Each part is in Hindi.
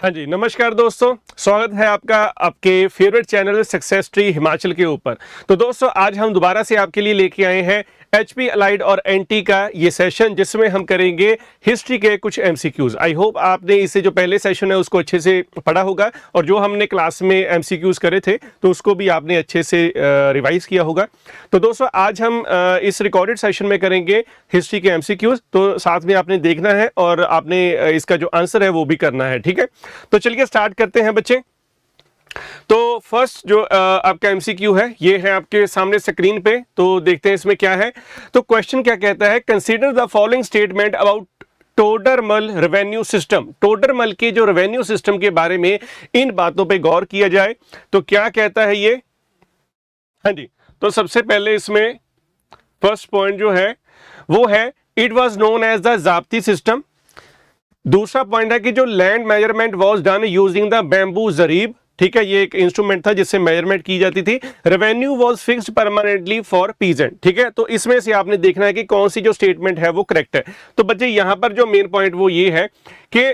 हाँ जी, नमस्कार दोस्तों, स्वागत है आपका आपके favourite channel success tree Himachal के ऊपर। तो दोस्तों आज हम दोबारा से आपके लिए लेके आए हैं एचपी अलाइड और एनटी का ये सेशन, जिसमें हम करेंगे हिस्ट्री के कुछ एमसीक्यूज। आई होप आपने इससे जो पहले सेशन है उसको अच्छे से पढ़ा होगा, और जो हमने क्लास में एमसीक्यूज करे थे तो उसको भी आपने अच्छे से रिवाइज किया होगा। तो दोस्तों आज हम इस रिकॉर्डेड सेशन में करेंगे हिस्ट्री के एमसीक्यूज, तो साथ में आपने देखना है और आपने इसका जो आंसर है वो भी करना है, ठीक है। तो चलिए स्टार्ट करते हैं बच्चे। तो फर्स्ट जो आपका एमसीक्यू है ये है आपके सामने स्क्रीन पे, तो देखते हैं इसमें क्या है। तो क्वेश्चन क्या कहता है, consider the following statement about Todarmal revenue system. Todarmal के जो रेवेन्यू सिस्टम के बारे में इन बातों पे गौर किया जाए तो क्या कहता है ये। हाँ जी, तो सबसे पहले इसमें फर्स्ट पॉइंट जो है वो है it was known as the zabti system. दूसरा पॉइंट है कि जो land measurement was done using the bamboo jarib, ठीक है, ये एक इंस्ट्रूमेंट था जिससे मेजरमेंट की जाती थी। Revenue was fixed permanently for peasant, ठीक है। तो इसमें से आपने देखना है कि कौन सी जो स्टेटमेंट है वो करेक्ट है। तो बच्चे यहां पर जो मेन पॉइंट वो ये है कि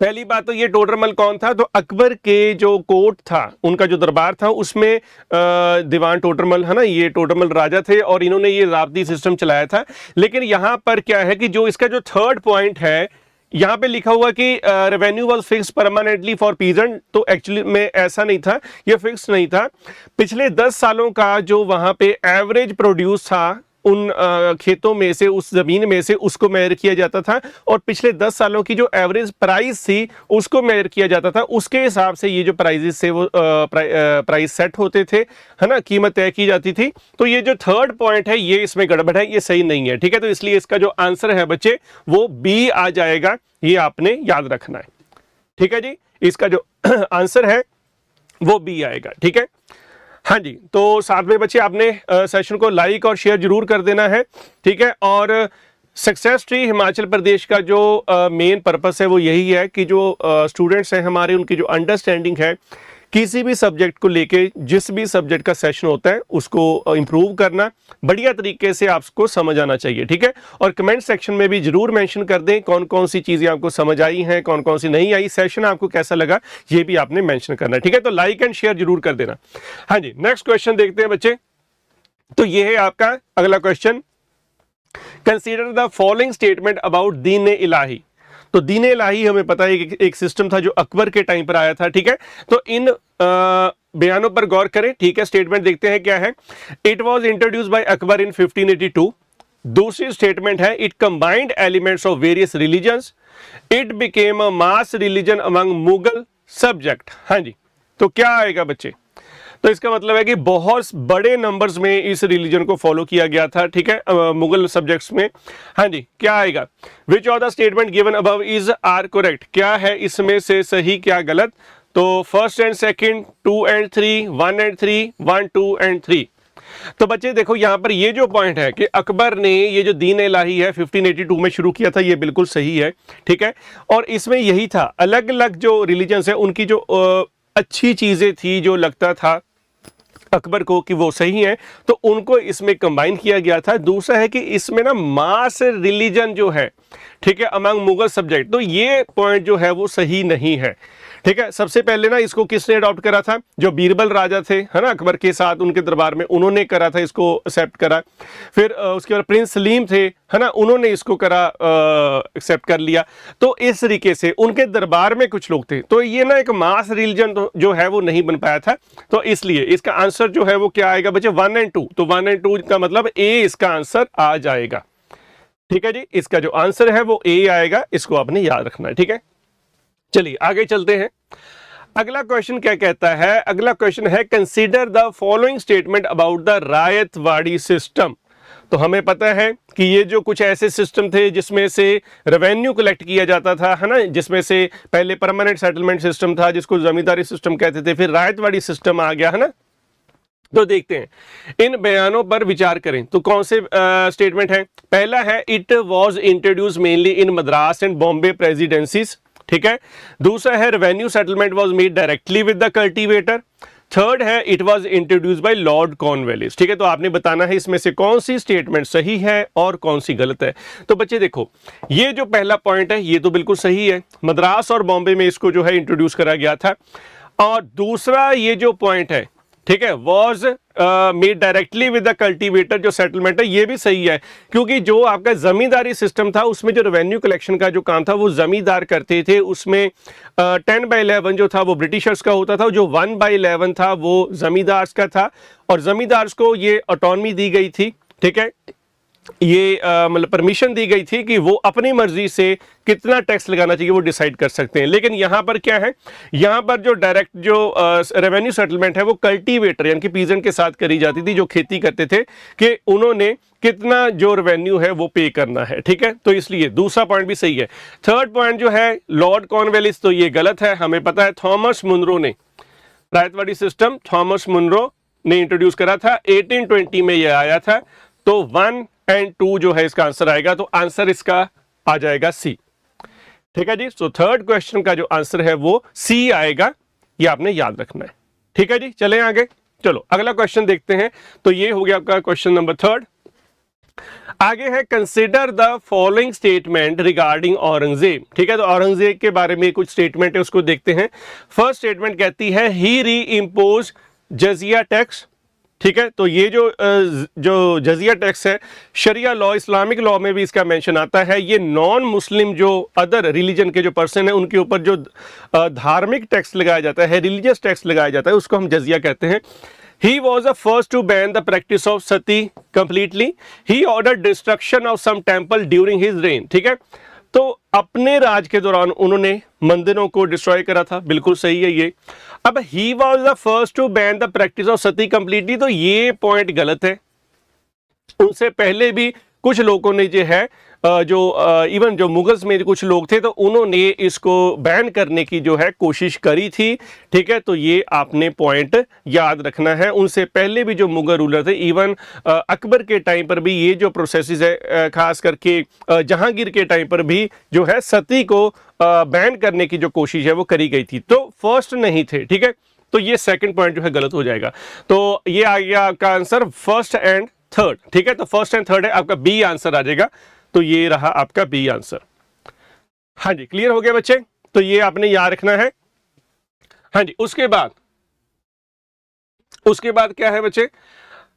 पहली बात तो ये टोडरमल कौन था, तो अकबर के जो कोर्ट था, उनका जो दरबार था उसमें दीवान टोडरमल है ना, ये टोडरमल राजा थे और इन्होंने ये ज़ाब्ती सिस्टम चलाया था। लेकिन यहां पर क्या है कि जो इसका जो थर्ड पॉइंट है, यहाँ पे लिखा हुआ कि revenue was fix permanently for peasant, तो एक्चुअली में ऐसा नहीं था, ये फिक्स नहीं था। पिछले 10 सालों का जो वहाँ पे एवरेज प्रोड्यूस था उन खेतों में से, उस जमीन में से, उसको मेजर किया जाता था, और पिछले 10 सालों की जो एवरेज प्राइस थी उसको मेजर किया जाता था। उसके हिसाब से ये जो प्राइजेस थे वो प्राइस सेट होते थे, है ना, कीमत तय की जाती थी। तो ये जो थर्ड पॉइंट है ये इसमें गड़बड़ है, ये सही नहीं है, ठीक है। तो इसलिए इसका जो आंसर है बच्चे वो बी आ जाएगा, ये आपने याद रखना है, ठीक है जी। इसका जो आंसर है वो बी आएगा, ठीक है। हाँ जी, तो साथ में बच्चे आपने सेशन को लाइक और शेयर जरूर कर देना है, ठीक है। और सक्सेस ट्री हिमाचल प्रदेश का जो मेन पर्पस है वो यही है कि जो स्टूडेंट्स हैं हमारे, उनकी जो अंडरस्टैंडिंग है किसी भी सब्जेक्ट को लेके, जिस भी सब्जेक्ट का सेशन होता है उसको इंप्रूव करना, बढ़िया तरीके से आपको समझ आना चाहिए, ठीक है। और कमेंट सेक्शन में भी जरूर मेंशन कर दें कौन कौन सी चीज़ें आपको समझ आई हैं, कौन कौन सी नहीं आई, सेशन आपको कैसा लगा ये भी आपने मेंशन करना है, ठीक है। तो लाइक एंड शेयर जरूर कर देना। हाँ जी, नेक्स्ट क्वेश्चन देखते हैं बच्चे। तो ये है आपका अगला question, consider the following statement about दीन इलाही। तो दीन इलाही हमें पता है एक सिस्टम था जो अकबर के टाइम पर आया था, ठीक है। तो इन बयानों पर गौर करें, ठीक है। स्टेटमेंट देखते हैं क्या है। It was introduced by Akbar in 1582। दूसरी स्टेटमेंट है it combined elements of various religions, it became a mass religion among Mughal subject. हाँ जी, तो क्या आएगा बच्चे, तो इसका मतलब है कि बहुत बड़े नंबर्स में इस रिलीजन को फॉलो किया गया था, ठीक है, मुगल सब्जेक्ट्स में। हाँ जी, क्या आएगा, which of the statement given above is are correct, क्या है इसमें से सही क्या गलत। तो first and second, 2 and 3, 1 and 3, 1, 2 and 3। तो बच्चे देखो यहाँ पर ये जो पॉइंट है कि अकबर ने ये जो दीन इलाही है 1582 में शुरू किया था, ये बिल्कुल सही है, ठीक है। और इसमें यही था, अलग अलग जो रिलीजन्स है उनकी जो अच्छी चीजें थी, जो लगता था अकबर को कि वो सही है, तो उनको इसमें कंबाइन किया गया था। दूसरा है कि इसमें ना मास रिलीजन जो है, ठीक है, अमंग मुगल सब्जेक्ट, तो ये पॉइंट जो है वो सही नहीं है, ठीक है। सबसे पहले ना इसको किसने अडॉप्ट करा था, जो बीरबल राजा थे, है ना, अकबर के साथ उनके दरबार में, उन्होंने करा था, इसको एक्सेप्ट करा। फिर उसके बाद प्रिंस सलीम थे, है ना, उन्होंने इसको करा, एक्सेप्ट कर लिया। तो इस तरीके से उनके दरबार में कुछ लोग थे, तो ये ना एक मास रिलीजन जो है वो नहीं बन पाया था। तो इसलिए इसका आंसर जो है वो क्या आएगा बच्चे, 1 एंड 2। तो 1 एंड 2 का मतलब ए इसका आंसर आ जाएगा, ठीक है जी। इसका जो आंसर है वो ए आएगा, इसको आपने याद रखना है, ठीक है। चलिए आगे चलते हैं। अगला क्वेश्चन क्या कहता है, अगला क्वेश्चन है consider the following statement about the Ryotwari system. तो हमें पता है कि ये जो कुछ ऐसे सिस्टम थे जिसमें से रेवेन्यू कलेक्ट किया जाता था, है ना, जिसमें से पहले परमानेंट सेटलमेंट सिस्टम था जिसको जमींदारी सिस्टम कहते थे, फिर रायतवाड़ी सिस्टम आ गया, है ना। तो देखते हैं इन बयानों पर विचार करें, तो कौन से स्टेटमेंट है। पहला है it was introduce mainly in Madras and Bombay presidencies, ठीक है। दूसरा है revenue settlement was made directly with the cultivator. Third है it was introduced by Lord Cornwallis. ठीक है, तो आपने बताना है इसमें से कौन सी स्टेटमेंट सही है और कौन सी गलत है। तो बच्चे देखो, ये जो पहला पॉइंट है ये तो बिल्कुल सही है, मद्रास और बॉम्बे में इसको जो है इंट्रोड्यूस करा गया था। और दूसरा ये जो पॉइंट है, ठीक है, was made directly with the cultivator, जो सेटलमेंट है ये भी सही है, क्योंकि जो आपका जमींदारी सिस्टम था उसमें जो रेवेन्यू कलेक्शन का जो काम था वो जमींदार करते थे। उसमें 10/11 जो था वो ब्रिटिशर्स का होता था, जो 1/11 था वो जमींदार्स का था, और जमींदार्स को ये ऑटोनमी दी गई थी। ठीक है, ये मतलब परमिशन दी गई थी कि वो अपनी मर्जी से कितना टैक्स लगाना चाहिए वो डिसाइड कर सकते हैं। लेकिन यहाँ पर क्या है, यहाँ पर जो डायरेक्ट जो रेवेन्यू सेटलमेंट है वो कल्टीवेटर यानी कि पीजेंट के साथ करी जाती थी, जो खेती करते थे, कि उन्होंने कितना जो रेवेन्यू है वो पे करना है। ठीक है, तो इसलिए दूसरा पॉइंट भी सही है। थर्ड पॉइंट जो है लॉर्ड कॉर्नवालिस, तो ये गलत है, हमें पता है थॉमस मुनरो ने रायतवाड़ी सिस्टम थॉमस मुनरो ने इंट्रोड्यूस करा था, 1820 में ये आया था। तो 1 और 2 जो है इसका आंसर आएगा, तो आंसर इसका आ जाएगा सी। ठीक है जी, तो थर्ड क्वेश्चन का जो आंसर है वो सी आएगा, ये आपने याद रखना है। ठीक है जी, चलें आगे। चलो अगला क्वेश्चन देखते हैं। तो ये हो गया आपका क्वेश्चन नंबर थर्ड। आगे है consider the following statement regarding Aurangzeb. ठीक है, तो औरंगजेब के बारे में कुछ स्टेटमेंट है उसको देखते हैं। फर्स्ट स्टेटमेंट कहती है ही री इम्पोज जजिया टैक्स। ठीक है, तो ये जो जजिया टैक्स है शरिया लॉ, इस्लामिक लॉ में भी इसका मेंशन आता है। ये नॉन मुस्लिम जो अदर रिलीजन के जो पर्सन है उनके ऊपर जो धार्मिक टैक्स लगाया जाता है, रिलीजियस टैक्स लगाया जाता है, उसको हम जजिया कहते हैं। He was the first to ban the practice of sati completely. He ordered destruction of some temple during his reign. ठीक है, तो अपने राज के दौरान उन्होंने मंदिरों को डिस्ट्रॉय करा था, बिल्कुल सही है ये। अब he was the first to ban the practice of sati completely, तो ये पॉइंट गलत है। उनसे पहले भी कुछ लोगों ने जो है इवन जो मुगल्स में कुछ लोग थे तो उन्होंने इसको बैन करने की जो है कोशिश करी थी। ठीक है, तो ये आपने पॉइंट याद रखना है। उनसे पहले भी जो मुगल रूलर थे, इवन अकबर के टाइम पर भी ये जो प्रोसेसेस है, खास करके जहांगीर के टाइम पर भी जो है सती को बैन करने की जो कोशिश है वो करी गई थी, तो फर्स्ट नहीं थे। ठीक है, तो ये सेकंड पॉइंट जो है गलत हो जाएगा। तो ये आ गया आपका आंसर फर्स्ट एंड थर्ड। ठीक है, तो फर्स्ट एंड थर्ड है, आपका बी आंसर आ जाएगा। तो ये रहा आपका बी आंसर। हाँ जी, क्लियर हो गया बच्चे, तो ये आपने याद रखना है। हाँ जी, उसके बाद क्या है बच्चे,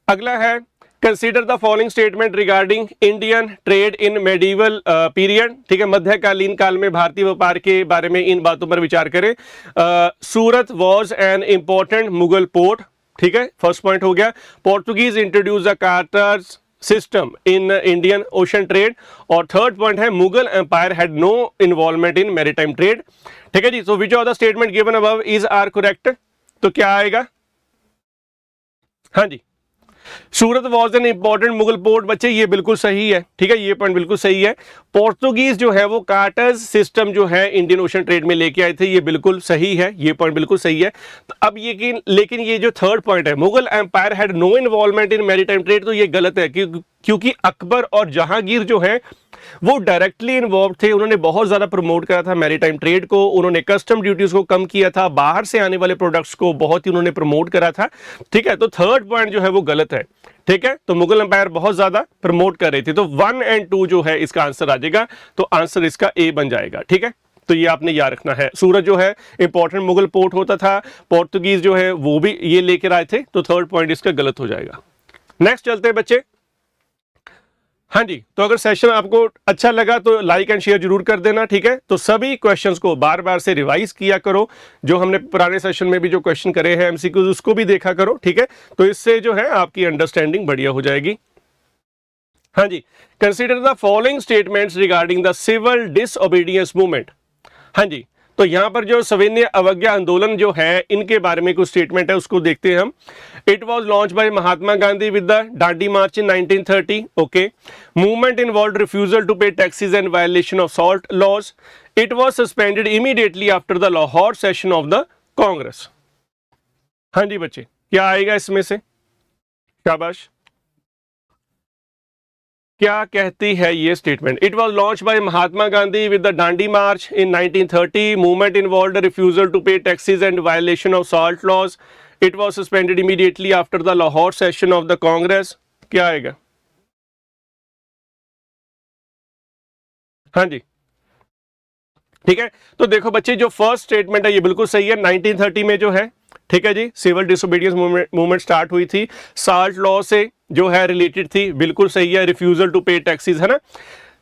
अगला है consider the following statement regarding Indian trade in medieval period. ठीक है, मध्यकालीन काल में भारतीय व्यापार के बारे में इन बातों पर विचार करें। Surat was an important Mughal port. ठीक है, फर्स्ट पॉइंट हो गया। Portuguese introduce the cartaz system in Indian ocean trade. और थर्ड पॉइंट है Mughal empire had no involvement in maritime trade. ठीक है जी, so which of the statement given above is are correct, तो क्या आएगा? हाँ जी, Surat was an important Mughal port, बच्चे ये बिल्कुल सही है। ठीक है, ये पॉइंट बिल्कुल सही है। पोर्तुगीज जो है वो कार्टर्स सिस्टम जो है इंडियन ओशन ट्रेड में लेके आए थे, ये बिल्कुल सही है, ये पॉइंट बिल्कुल सही है। तो अब ये लेकिन ये जो थर्ड पॉइंट है Mughal empire had no involvement in maritime trade, तो ये गलत है, क्योंकि अकबर और जहांगीर जो है वो डायरेक्टली इन्वॉल्व थे। उन्होंने बहुत ज्यादा प्रमोट करा था मैरीटाइम ट्रेड को, उन्होंने कस्टम ड्यूटीज को कम किया था, बाहर से आने वाले प्रोडक्ट्स को बहुत ही उन्होंने प्रमोट करा था। ठीक है, तो थर्ड पॉइंट जो है वो गलत है। ठीक है, तो मुगल एम्पायर बहुत ज्यादा प्रमोट कर रही थी, तो 1 और 2 जो है इसका आंसर आ जाएगा, तो आंसर इसका ए बन जाएगा। ठीक है, तो ये आपने याद रखना है। सूरत जो है इंपॉर्टेंट मुगल पोर्ट होता था, पोर्तुगीज जो है वो भी ये लेकर आए थे, तो थर्ड पॉइंट इसका गलत हो जाएगा। नेक्स्ट चलते हैं बच्चे। हाँ जी, तो अगर सेशन आपको अच्छा लगा तो लाइक एंड शेयर जरूर कर देना। ठीक है, तो सभी क्वेश्चंस को बार बार से रिवाइज किया करो, जो हमने पुराने सेशन में भी जो क्वेश्चन करे हैं एमसीक्यूज उसको भी देखा करो। ठीक है, तो इससे जो है आपकी अंडरस्टैंडिंग बढ़िया हो जाएगी। हाँ जी, consider the following statements regarding the civil disobedience movement. हाँ जी, तो यहां पर जो सविनय अवज्ञा आंदोलन जो है इनके बारे में कुछ स्टेटमेंट है, उसको देखते हैं हम। It was launch by Mahatma Gandhi with the Dandi march in 1930। Okay, movement involved refusal to pay taxes and violation of salt laws. It was suspended immediately after the Lahore session of the Congress. हाँ जी बच्चे, क्या आएगा इसमें से? शाबाश, क्या कहती है ये statement? It was launch by Mahatma Gandhi with the Dandi march in 1930। Movement involved refusal to pay taxes and violation of salt laws. It was suspended immediately after the Lahore session of the Congress, क्या आएगा? हाँ जी, ठीक है। तो देखो बच्चे, जो फर्स्ट स्टेटमेंट है ये बिल्कुल सही है, 1930 में जो है, ठीक है जी, सिविल डिसोबीडियंस मूवमेंट स्टार्ट हुई थी, साल्ट लॉ से जो है रिलेटेड थी, बिल्कुल सही है। रिफ्यूजल टू पे टैक्सेस, है ना।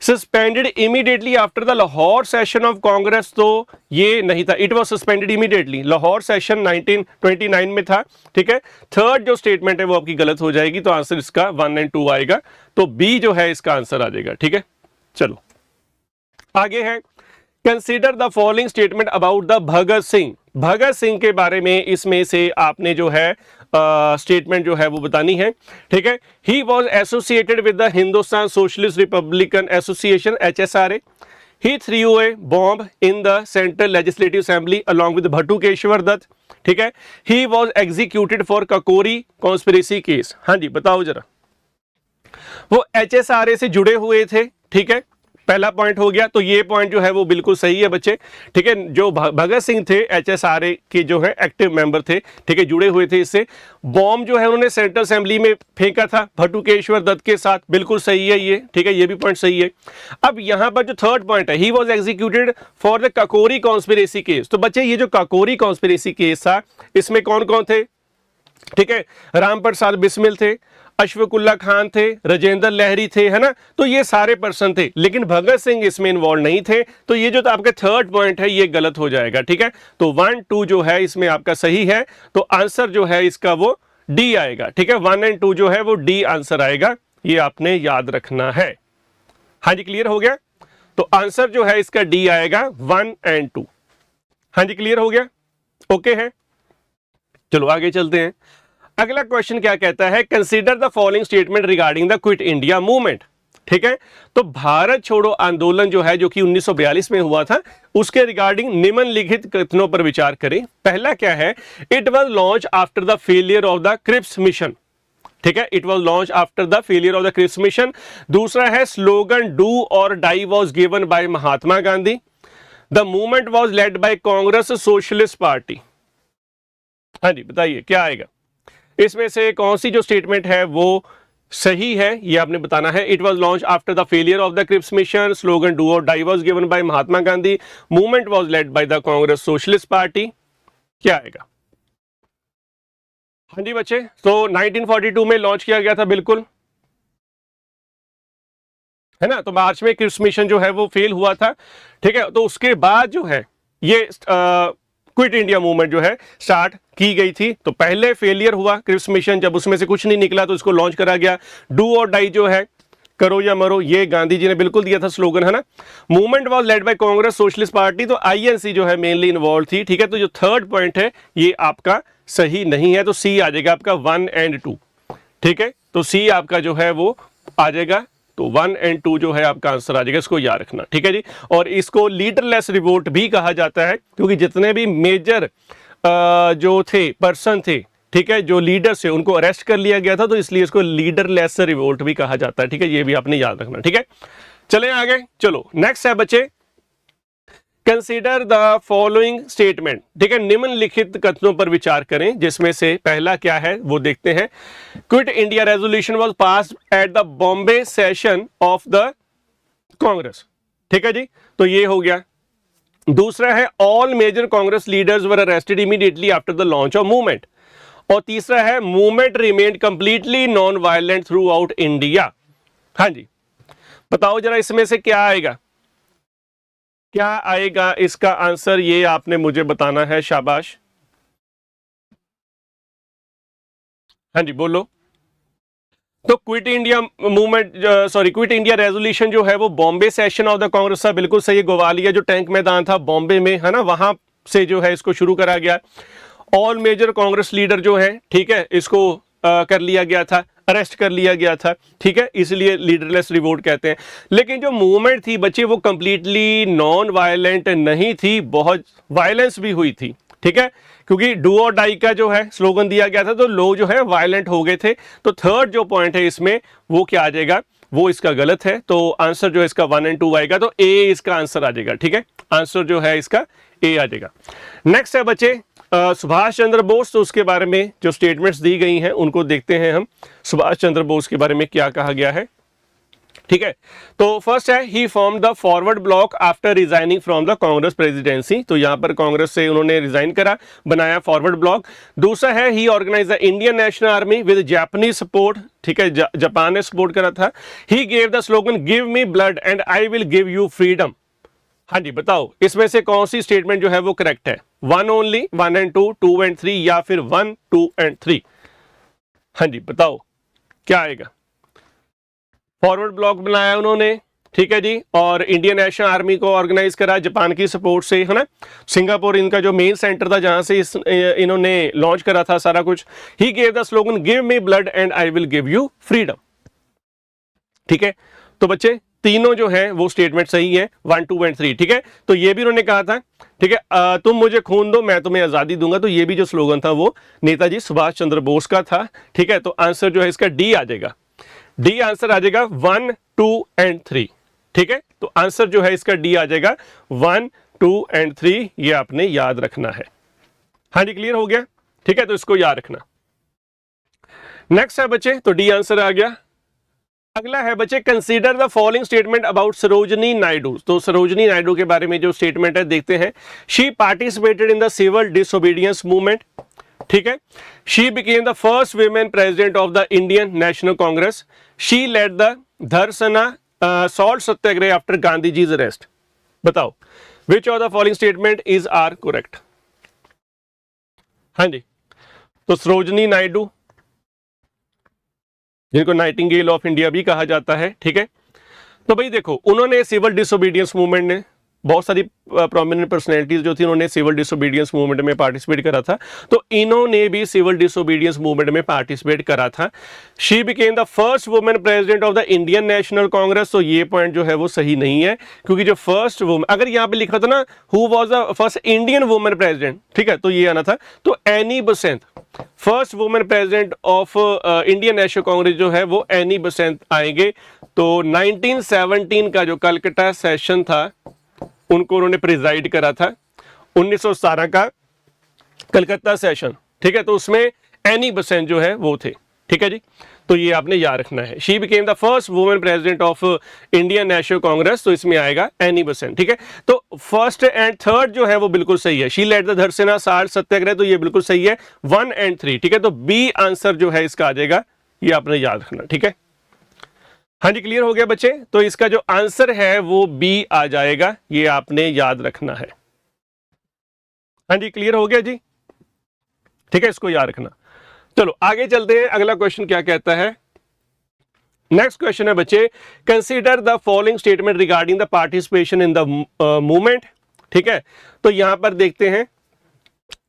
Suspended immediately after the Lahore session of Congress, तो ये नहीं था, it was suspended immediately, Lahore session 1929 में था, ठीक है। थर्ड जो स्टेटमेंट है वो आपकी गलत हो जाएगी, तो आंसर इसका 1 और 2 आएगा, तो बी जो है इसका आंसर आ जाएगा, ठीक है। चलो आगे है, consider the following statement about the Bhagat Singh. Bhagat Singh के बारे में इसमें से आपने जो है स्टेटमेंट जो है वो बतानी है, ठीक है। He was associated with the Hindustan socialist republican association HSRA। He threw a bomb in the central legislative assembly along with Batukeshwar Dutt, ठीक है। He was executed for Kakori conspiracy case. हाँ जी, बताओ जरा। वो HSRA से जुड़े हुए थे, ठीक है, पहला पॉइंट हो गया। तो ये पॉइंट जो है वो बिल्कुल सही है बच्चे, ठीक है। जो भगत सिंह थे HSRA के जो है एक्टिव मेंबर थे, ठीक है, जुड़े हुए थे इससे। बॉम्ब जो है उन्होंने सेंट्रल असेंबली में फेंका था भट्टुकेश्वर दत्त के साथ, बिल्कुल सही है ये, ठीक है, ये भी पॉइंट सही है। अब यहां पर जो थर्ड पॉइंट है, he was executed for the Kakori conspiracy case. तो बच्चे ये जो ककोरी कॉन्स्पिरेसी केस था, इसमें कौन कौन थे, ठीक है, राम प्रसाद बिस्मिल थे, अशफाकुल्ला खान थे, राजेंद्र लहरी थे, है ना। तो ये सारे पर्सन थे, लेकिन भगत सिंह इसमें इन्वॉल्व नहीं थे। तो ये जो आपका थर्ड पॉइंट है ये गलत हो जाएगा, ठीक है। तो 1, 2 जो है इसमें आपका सही है, तो आंसर जो है इसका वो डी आएगा, ठीक है। 1 और 2 जो है वो डी आंसर आएगा, ये आपने याद रखना है। हाँ जी, क्लियर हो गया। तो आंसर जो है इसका डी आएगा, 1 और 2। हाँ जी, क्लियर हो गया, ओके है। चलो आगे चलते हैं। अगला क्वेश्चन क्या कहता है, consider the following statement regarding the quit India movement, ठीक है। तो भारत छोड़ो आंदोलन जो है, जो कि 1942 में हुआ था, उसके रिगार्डिंग निम्नलिखित कथनों पर विचार करें। पहला क्या है, it was launch after the failure of the Cripps mission, ठीक है, it was launch after the failure of the Cripps mission. दूसरा है, slogan do or die was given by Mahatma Gandhi. The movement was led by Congress socialist Party. हाँ जी, बताइए क्या आएगा इसमें से, कौन सी जो स्टेटमेंट है वो सही है, ये आपने बताना है। It was launch after the failure of the Cripps mission, slogan do or die was given by Mahatma Gandhi, movement was led by the Congress socialist party, क्या आएगा? हाँ जी बच्चे, तो 1942 में लॉन्च किया गया था, बिल्कुल है ना। तो मार्च में क्रिप्स मिशन जो है वो फेल हुआ था, ठीक है। तो उसके बाद जो है ये क्विट इंडिया मूवमेंट जो है स्टार्ट की गई थी। तो पहले फेलियर हुआ क्रिप्स मिशन, जब उसमें से कुछ नहीं निकला तो इसको लॉन्च करा गया। डू और डाई जो है, करो या मरो, ये गांधी जी ने बिल्कुल दिया था स्लोगन, है ना। Movement was led by Congress socialist party, तो आईएनसी जो है मेनली इन्वॉल्व थी, ठीक है। तो जो थर्ड पॉइंट है ये आपका सही नहीं है, तो सी आ जाएगा आपका 1 और 2, ठीक है। तो सी आपका जो है वो आ जाएगा, तो 1 और 2 जो है आपका आंसर आ जाएगा, इसको याद रखना, ठीक है जी। और इसको लीडरलेस रिवोल्ट भी कहा जाता है, क्योंकि जितने भी मेजर जो थे पर्सन थे, ठीक है, जो लीडर्स थे, उनको अरेस्ट कर लिया गया था, तो इसलिए इसको लीडरलेस रिवोल्ट भी कहा जाता है, ठीक है। ये भी आपने याद रखना, ठीक है। चले आगे, चलो नेक्स्ट है बच्चे, कंसीडर द फॉलोइंग स्टेटमेंट, ठीक है, निम्नलिखित कथनों पर विचार करें, जिसमें से पहला क्या है वो देखते हैं। Quit India resolution was passed at the Bombay session of the Congress, ठीक है जी, तो ये हो गया। दूसरा है, all major Congress leaders were arrested immediately after the launch of movement. और तीसरा है, movement remained completely non violent throughout India. हाँ जी, बताओ जरा इसमें से क्या आएगा, क्या आएगा इसका आंसर, ये आपने मुझे बताना है, शाबाश। हाँ जी बोलो। तो quit India movement, quit India resolution जो है वो Bombay session of the Congress था, बिल्कुल सही। ग्वालियर जो टैंक मैदान था बॉम्बे में, है ना, वहां से जो है इसको शुरू करा गया। ऑल मेजर कांग्रेस लीडर जो है, ठीक है, इसको कर लिया गया था, अरेस्ट कर लिया गया था, ठीक है, इसलिए लीडरलेस रिवोल्ट कहते हैं। लेकिन जो मूवमेंट थी बच्चे वो कंप्लीटली नॉन वायलेंट नहीं थी, बहुत वायलेंस भी हुई थी, ठीक है, क्योंकि डू और डाई का जो है स्लोगन दिया गया था, तो लोग जो है वायलेंट हो गए थे। तो थर्ड जो पॉइंट है इसमें वो क्या आ जाएगा, वो इसका गलत है, तो आंसर जो है इसका 1 और 2 आएगा, तो ए इसका आंसर आ जाएगा, ठीक है। आंसर जो है इसका ए आ जाएगा। नेक्स्ट है बच्चे, सुभाष चंद्र बोस, तो उसके बारे में जो स्टेटमेंट्स दी गई हैं उनको देखते हैं हम। सुभाष चंद्र बोस के बारे में क्या कहा गया है, ठीक है। तो फर्स्ट है, he form the forward bloc after resigning from the Congress presidency, तो यहां पर कांग्रेस से उन्होंने रिजाइन करा, बनाया फॉरवर्ड ब्लॉक। दूसरा है, he organize the Indian national army with Japanese support, ठीक है, जापान ने सपोर्ट करा था। He gave the slogan give me blood and I will give you freedom. हाँ जी, बताओ इसमें से कौन सी स्टेटमेंट जो है वो करेक्ट है? 1 ओनली, 1 एंड 2, 2 एंड 3, या फिर 1, 2 एंड 3? हाँ जी, बताओ क्या आएगा? फॉरवर्ड ब्लॉक बनाया उन्होंने, ठीक है जी, और इंडियन नेशनल आर्मी को ऑर्गेनाइज करा जापान की सपोर्ट से, है ना। सिंगापुर इनका जो मेन सेंटर था जहां से इन्होंने लॉन्च करा था सारा कुछ। ही gave the slogan give me blood and I will give you freedom, ठीक है। तो बच्चे तीनों जो है वो स्टेटमेंट सही है, 1, 2 एंड 3, ठीक है। तो ये भी उन्होंने कहा था, ठीक है, तुम मुझे खून दो मैं तुम्हें आजादी दूंगा, तो ये भी जो स्लोगन था वो नेताजी सुभाष चंद्र बोस का था, ठीक है। तो आंसर जो है इसका डी आ जाएगा, डी आंसर आ जाएगा 1, 2 एंड 3, ठीक है। तो आंसर जो है इसका डी आ जाएगा 1, 2 एंड 3, ये आपने याद रखना है। हाँ जी, क्लियर हो गया, ठीक है, तो इसको याद रखना। नेक्स्ट है बच्चे, तो डी आंसर आ गया। अगला है बच्चे, consider the following statement about Sarojini Naidu, तो सरोजनी नायडू के बारे में जो स्टेटमेंट है देखते हैं। She participated in the civil disobedience movement, ठीक है। She became the first women president of the Indian national Congress. She led the Dharasana salt satyagraha after Gandhi ji's arrest. बताओ which of the following statement is are correct? हाँ जी, तो सरोजनी नायडू, जिनको नाइटिंगेल ऑफ इंडिया भी कहा जाता है, ठीक है। तो भाई देखो, उन्होंने सिविल डिसोबीडियंस मूवमेंट ने बहुत सारी प्रोमिनेंट पर्सनैलिटीज जो थी उन्होंने सिविल डिसोबीडियंस मूवमेंट में पार्टिसिपेट करा था, तो इन्होंने भी सिविल डिसोबीडियंस मूवमेंट में पार्टिसिपेट करा था। She became the first women president of the Indian national Congress, तो ये पॉइंट जो है वो सही नहीं है, क्योंकि जो फर्स्ट वुमेन, अगर यहाँ पे लिखा था ना who was the first Indian women president, ठीक है, तो ये आना था। तो Annie Besant, first women president of Indian national Congress जो है वो एनी बसेंत आएंगे। तो 1917 का जो कलकत्ता सेशन था उनको उन्होंने प्रिजाइड करा था, 1917 का कलकत्ता सेशन, ठीक है। तो उसमें एनी बसेंट जो है वो थे, ठीक है जी। तो ये आपने याद रखना है। She became the first women president of Indian national Congress, तो इसमें आएगा एनी बसेंट, ठीक है। तो फर्स्ट एंड थर्ड जो है वो बिल्कुल सही है। शी लेड द धरसेना सॉल्ट सत्याग्रह, तो ये बिल्कुल सही है, 1 एंड 3, ठीक है। तो बी आंसर जो है इसका आ जाएगा, ये आपने याद रखना, ठीक है। हाँ जी, क्लियर हो गया बच्चे, तो इसका जो आंसर है वो बी आ जाएगा, ये आपने याद रखना है। हाँ जी, क्लियर हो गया जी, ठीक है, इसको याद रखना। चलो आगे चलते हैं, अगला क्वेश्चन क्या कहता है। नेक्स्ट क्वेश्चन है बच्चे, consider the following statement regarding the participation in the movement, ठीक है। तो यहां पर देखते हैं,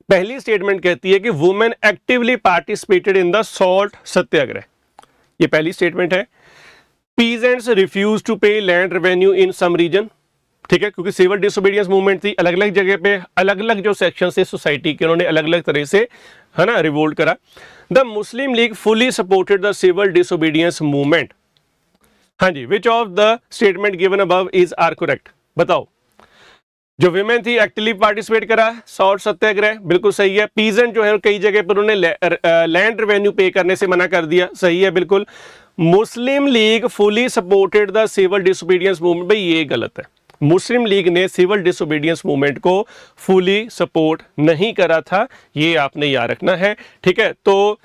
पहली स्टेटमेंट कहती है कि women actively participated in the salt satyagraha, ये पहली स्टेटमेंट है। Peasants refuse to pay land revenue in some region, ठीक है, क्योंकि सिविल डिसोबीडियंस मूवमेंट थी, अलग अलग जगह पे अलग अलग जो सेक्शन से सोसाइटी के उन्होंने अलग अलग तरह से, है ना, रिवोल्ट करा। The Muslim League fully supported the civil disobedience movement. हाँ जी, which of the statement given above is are correct? बताओ। जो विमेन थी एक्टिवली पार्टिसिपेट करा, सॉल्ट सत्याग्रह, बिल्कुल सही है। पीजेंट जो है कई जगह पर उन्होंने लैंड रेवेन्यू पे करने से मना कर दिया, सही है बिल्कुल। Muslim League fully supported the civil disobedience movement, भाई ये गलत है। मुस्लिम लीग ने सिविल डिसोबीडियंस मूवमेंट को फुली सपोर्ट नहीं करा था, ये आपने याद रखना है, ठीक है। तो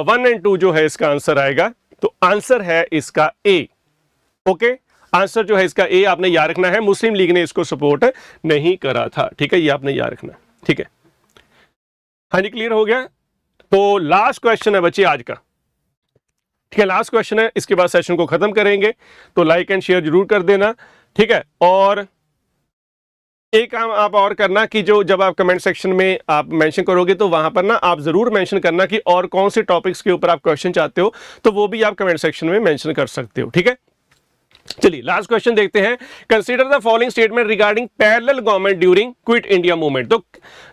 1 एंड 2 जो है इसका आंसर आएगा, तो आंसर है इसका ए, ओके। आंसर जो है इसका ए आपने याद रखना है, मुस्लिम लीग ने इसको सपोर्ट नहीं करा था, ठीक है, ये आपने याद रखना, ठीक है। हाँ जी, क्लियर हो गया। तो लास्ट क्वेश्चन है बच्चे आज का, ठीक है, लास्ट क्वेश्चन है, इसके बाद सेशन को खत्म करेंगे। तो लाइक एंड शेयर जरूर कर देना, ठीक है। और एक काम आप और करना कि जो जब आप कमेंट सेक्शन में आप मेंशन करोगे तो वहां पर ना आप जरूर मेंशन करना कि और कौन से टॉपिक्स के ऊपर आप क्वेश्चन चाहते हो, तो वो भी आप कमेंट सेक्शन में मेंशन कर सकते हो, ठीक है। चलिए लास्ट क्वेश्चन देखते हैं। Consider the following statement regarding parallel government during quit India movement. तो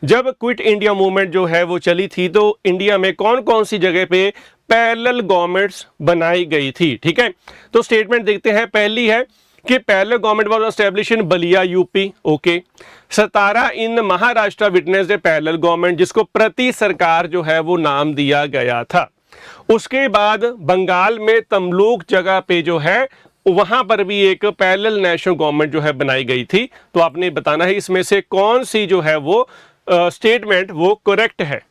जब क्विट इंडिया मूवमेंट जो है वो चली थी, तो इंडिया में कौन कौन सी जगह पे पैरेलल गवर्नमेंट्स बनाई गई थी, ठीक है। तो स्टेटमेंट देखते हैं। पहली है कि parallel government was established in Ballia UP, okay. Satara in Maharashtra witnessed A parallel government, जिसको प्रति सरकार जो है वो नाम दिया गया था। उसके बाद बंगाल में तमलुक जगह पे जो है वहां पर भी एक पैरेलल नेशनल गवर्नमेंट जो है बनाई गई थी। तो आपने बताना है इसमें से कौन सी जो है वो स्टेटमेंट वो करेक्ट है।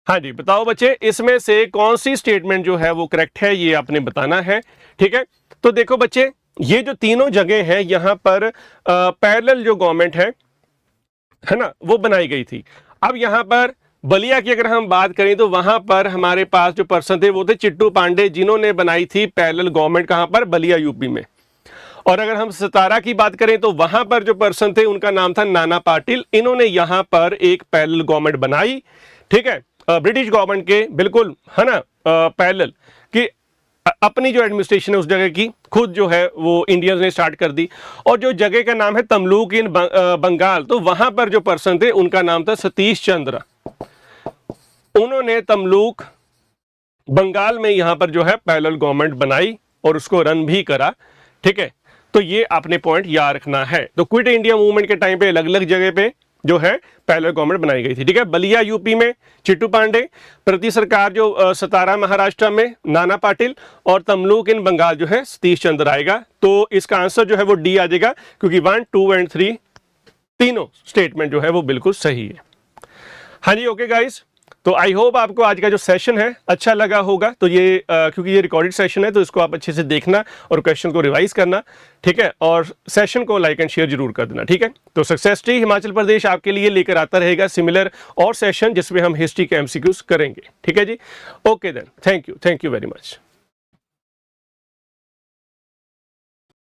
हाँ जी, बताओ बच्चे, इसमें से कौन सी स्टेटमेंट जो है वो करेक्ट है, ये आपने बताना है। ठीक है, तो देखो बच्चे, ये जो तीनों जगह है यहाँ पर पैरेलल जो गवर्नमेंट है ना, वो बनाई गई थी। अब यहाँ पर बलिया की अगर हम बात करें तो वहां पर हमारे पास जो पर्सन थे वो थे चिट्टू पांडे, जिन्होंने बनाई थी पैरेलल गवर्नमेंट, कहां पर, बलिया यूपी में। और अगर हम सतारा की बात करें तो वहां पर जो पर्सन थे उनका नाम था नाना पाटिल, इन्होंने यहां पर एक पैरेलल गवर्नमेंट बनाई। ठीक है, ब्रिटिश गवर्नमेंट के बिल्कुल, है ना, पैरेलल कि अपनी जो एडमिनिस्ट्रेशन है उस जगह की खुद जो है वो इंडियंस ने स्टार्ट कर दी। और जो जगह का नाम है तमलुक इन बंगाल, तो वहां पर जो पर्सन थे उनका नाम था सतीश चंद्र, उन्होंने तमलुक बंगाल में यहां पर जो है पैरेलल गवर्नमेंट बनाई और उसको रन भी करा। ठीक है, तो ये आपने पॉइंट याद रखना है। तो क्विट इंडिया मूवमेंट के टाइम पे अलग अलग जगह पे जो है पैरेलल गवर्नमेंट बनाई गई थी। ठीक है, बलिया यूपी में चिट्टू पांडे, प्रति सरकार जो सतारा महाराष्ट्र में नाना पाटिल, और तमलुक इन बंगाल जो है सतीश चंद्र आएगा। तो इसका आंसर जो है वो डी आ जाएगा, क्योंकि 1, 2 एंड 3 तीनों स्टेटमेंट जो है वो बिल्कुल सही है। हाँ जी, ओके गाइस, तो आई होप आपको आज का जो सेशन है अच्छा लगा होगा। तो ये क्योंकि ये रिकॉर्डेड सेशन है तो इसको आप अच्छे से देखना और क्वेश्चन को रिवाइज करना। ठीक है, और सेशन को लाइक एंड शेयर जरूर कर देना। ठीक है, तो सक्सेस ट्री हिमाचल प्रदेश आपके लिए लेकर आता रहेगा सिमिलर और सेशन जिसमें हम हिस्ट्री के एमसीक्यूज करेंगे। ठीक है जी, okay then, thank you very much.